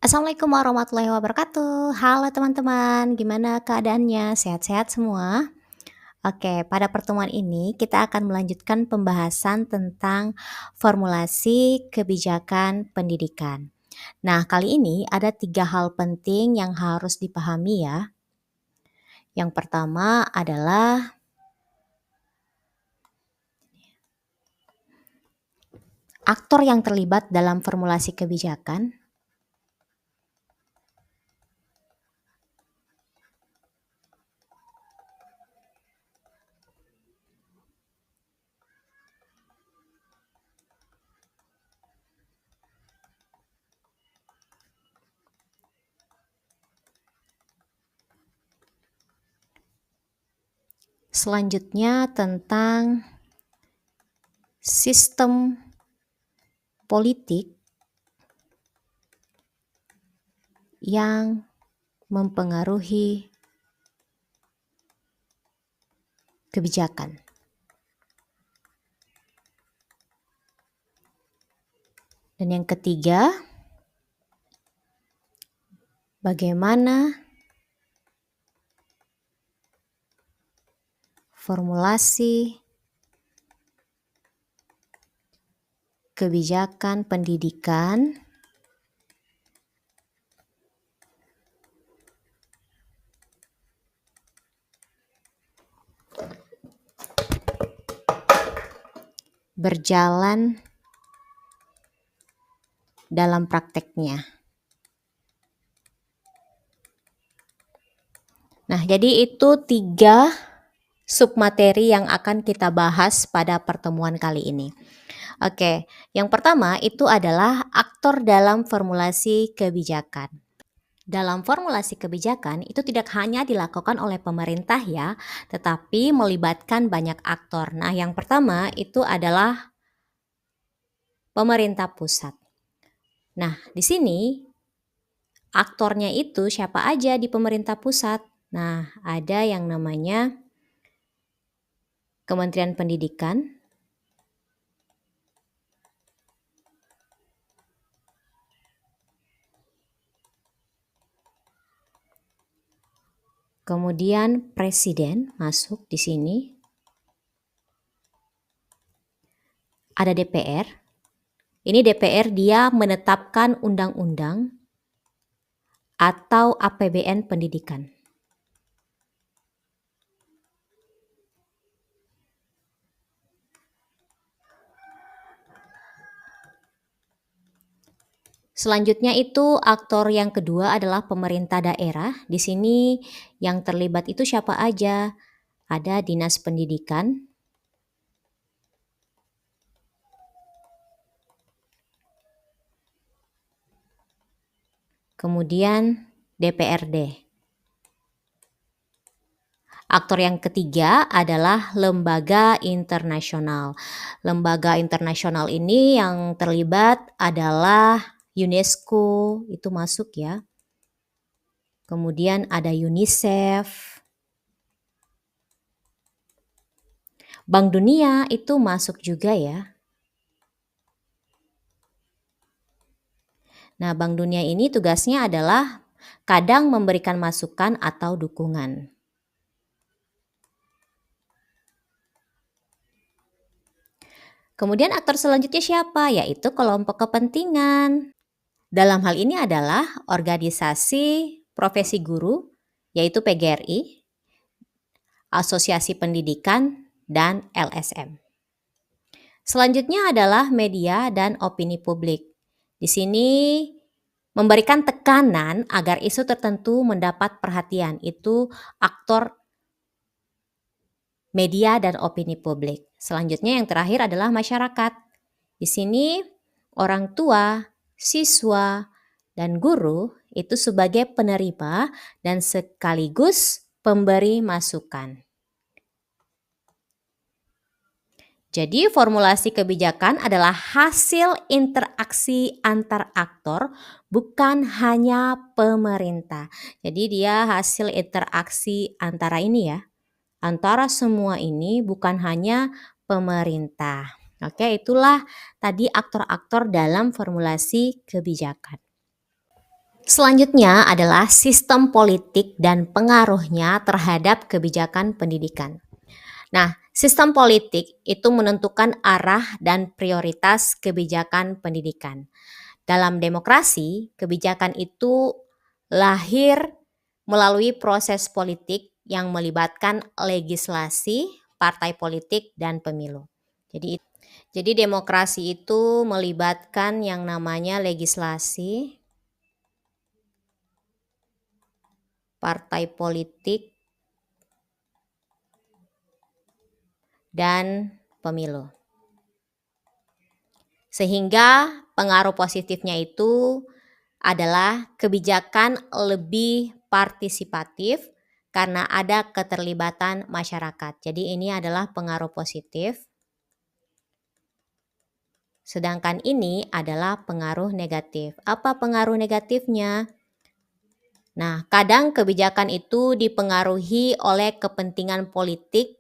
Assalamualaikum warahmatullahi wabarakatuh. Halo teman-teman, gimana keadaannya? Sehat-sehat semua? Oke, pada pertemuan ini kita akan melanjutkan pembahasan tentang formulasi kebijakan pendidikan. Nah, kali ini ada 3 hal penting yang harus dipahami ya. Yang pertama adalah aktor yang terlibat dalam formulasi kebijakan. Selanjutnya tentang sistem politik yang mempengaruhi kebijakan. Dan yang ketiga, bagaimana formulasi kebijakan pendidikan berjalan dalam prakteknya. Nah, jadi itu 3 submateri yang akan kita bahas pada pertemuan kali ini. Oke, yang pertama itu adalah aktor dalam formulasi kebijakan. Dalam formulasi kebijakan itu tidak hanya dilakukan oleh pemerintah ya, tetapi melibatkan banyak aktor. Nah, yang pertama itu adalah pemerintah pusat. Nah, di sini aktornya itu siapa aja di pemerintah pusat? Nah, ada yang namanya Kementerian Pendidikan, kemudian Presiden masuk di sini, ada DPR. Ini DPR dia menetapkan undang-undang atau APBN pendidikan. Selanjutnya itu aktor yang kedua adalah pemerintah daerah. Di sini yang terlibat itu siapa aja? Ada Dinas Pendidikan, kemudian DPRD. Aktor yang ketiga adalah lembaga internasional. Lembaga internasional ini yang terlibat adalah UNESCO, itu masuk ya. Kemudian ada UNICEF. Bank Dunia itu masuk juga ya. Nah, Bank Dunia ini tugasnya adalah kadang memberikan masukan atau dukungan. Kemudian aktor selanjutnya siapa? Yaitu kelompok kepentingan. Dalam hal ini adalah organisasi profesi guru, yaitu PGRI, Asosiasi Pendidikan, dan LSM. Selanjutnya adalah media dan opini publik. Di sini memberikan tekanan agar isu tertentu mendapat perhatian. Itu aktor media dan opini publik. Selanjutnya yang terakhir adalah masyarakat. Di sini orang tua, siswa, dan guru itu sebagai penerima dan sekaligus pemberi masukan. Jadi formulasi kebijakan adalah hasil interaksi antar aktor, bukan hanya pemerintah. Jadi dia hasil interaksi antara ini ya. Antara semua ini, bukan hanya pemerintah. Oke, itulah tadi aktor-aktor dalam formulasi kebijakan. Selanjutnya adalah sistem politik dan pengaruhnya terhadap kebijakan pendidikan. Nah, sistem politik itu menentukan arah dan prioritas kebijakan pendidikan. Dalam demokrasi, kebijakan itu lahir melalui proses politik yang melibatkan legislasi, partai politik, dan pemilu. Jadi demokrasi itu melibatkan yang namanya legislasi, partai politik, dan pemilu. Sehingga pengaruh positifnya itu adalah kebijakan lebih partisipatif karena ada keterlibatan masyarakat. Jadi ini adalah pengaruh positif. Sedangkan ini adalah pengaruh negatif. Apa pengaruh negatifnya? Nah, kadang kebijakan itu dipengaruhi oleh kepentingan politik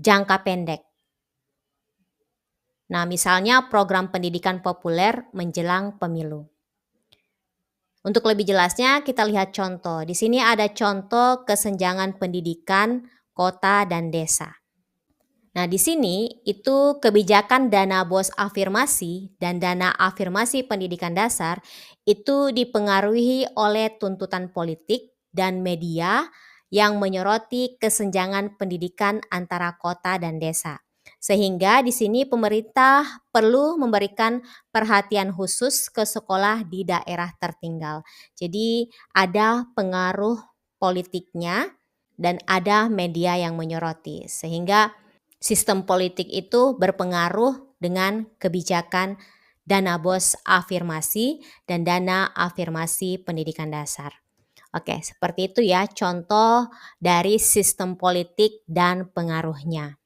jangka pendek. Nah, misalnya program pendidikan populer menjelang pemilu. Untuk lebih jelasnya, kita lihat contoh. Di sini ada contoh kesenjangan pendidikan kota dan desa. Nah, di sini itu kebijakan dana BOS afirmasi dan dana afirmasi pendidikan dasar itu dipengaruhi oleh tuntutan politik dan media yang menyoroti kesenjangan pendidikan antara kota dan desa. Sehingga di sini pemerintah perlu memberikan perhatian khusus ke sekolah di daerah tertinggal. Jadi ada pengaruh politiknya dan ada media yang menyoroti. Sehingga sistem politik itu berpengaruh dengan kebijakan dana BOS afirmasi dan dana afirmasi pendidikan dasar. Oke, seperti itu ya contoh dari sistem politik dan pengaruhnya.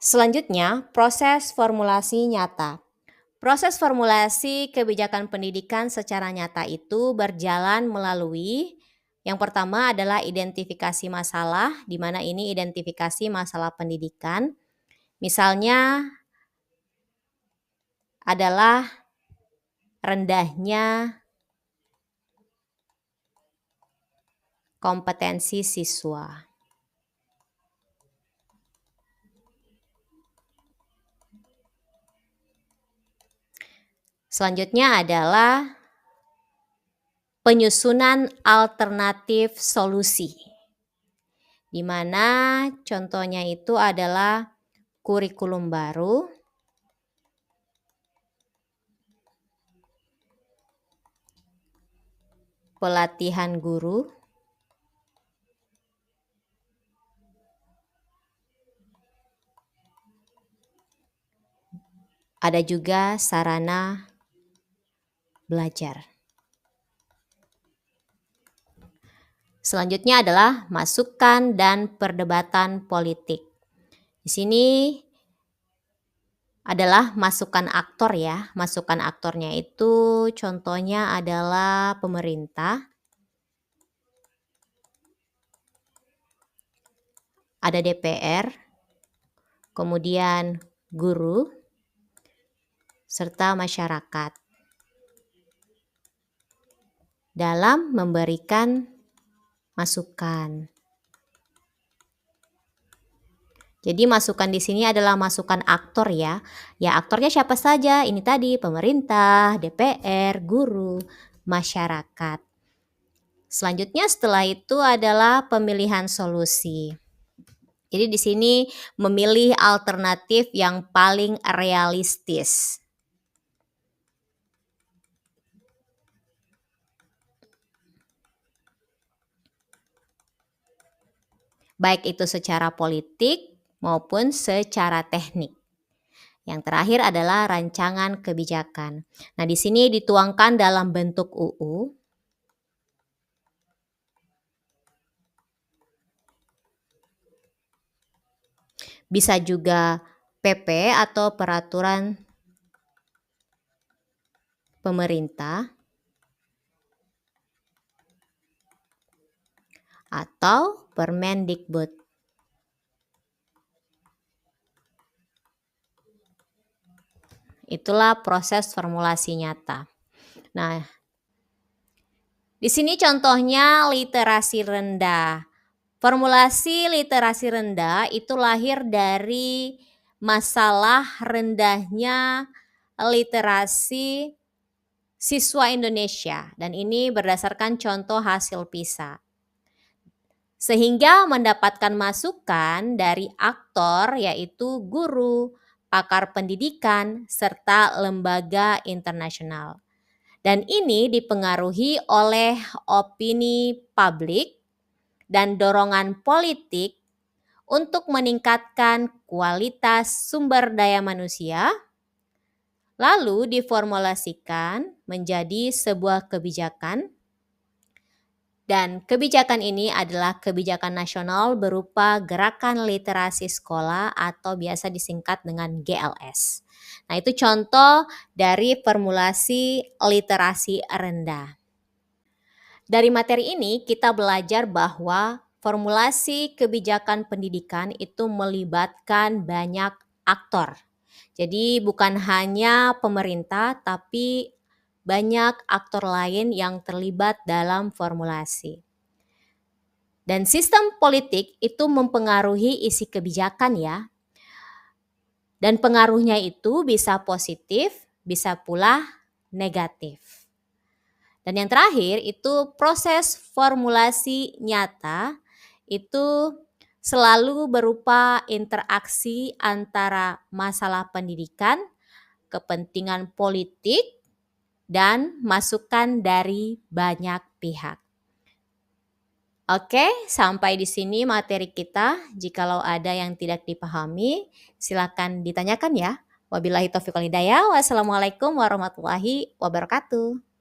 Selanjutnya, proses formulasi nyata. Proses formulasi kebijakan pendidikan secara nyata itu berjalan melalui yang pertama adalah identifikasi masalah, di mana ini identifikasi masalah pendidikan. Misalnya adalah rendahnya kompetensi siswa. Selanjutnya adalah penyusunan alternatif solusi, di mana contohnya itu adalah kurikulum baru, pelatihan guru, ada juga sarana belajar. Selanjutnya adalah masukan dan perdebatan politik. Di sini adalah masukan aktor ya. Masukan aktornya itu contohnya adalah pemerintah, ada DPR, kemudian guru, serta masyarakat dalam memberikan masukan. Jadi masukan di sini adalah masukan aktor ya. Ya aktornya siapa saja? Ini tadi pemerintah, DPR, guru, masyarakat. Selanjutnya setelah itu adalah pemilihan solusi. Jadi di sini memilih alternatif yang paling realistis. Baik itu secara politik maupun secara teknik. Yang terakhir adalah rancangan kebijakan. Nah, di sini dituangkan dalam bentuk UU. Bisa juga PP atau peraturan pemerintah atau Permendikbud. Itulah proses formulasi nyata. Nah, Di sini contohnya literasi rendah. Formulasi literasi rendah itu lahir dari masalah rendahnya literasi siswa Indonesia, dan ini berdasarkan contoh hasil PISA. Sehingga mendapatkan masukan dari aktor yaitu guru, pakar pendidikan, serta lembaga internasional. Dan ini dipengaruhi oleh opini publik dan dorongan politik untuk meningkatkan kualitas sumber daya manusia, lalu diformulasikan menjadi sebuah kebijakan. Dan kebijakan ini adalah kebijakan nasional berupa Gerakan Literasi Sekolah atau biasa disingkat dengan GLS. Nah, itu contoh dari formulasi literasi rendah. Dari materi ini kita belajar bahwa formulasi kebijakan pendidikan itu melibatkan banyak aktor. Jadi bukan hanya pemerintah tapi banyak aktor lain yang terlibat dalam formulasi. Dan sistem politik itu mempengaruhi isi kebijakan ya. Dan pengaruhnya itu bisa positif, bisa pula negatif. Dan yang terakhir itu proses formulasi nyata itu selalu berupa interaksi antara masalah pendidikan, kepentingan politik, dan masukan dari banyak pihak. Oke, sampai di sini materi kita. Jikalau ada yang tidak dipahami, silakan ditanyakan ya. Wabillahi taufiq wal hidayah. Wassalamualaikum warahmatullahi wabarakatuh.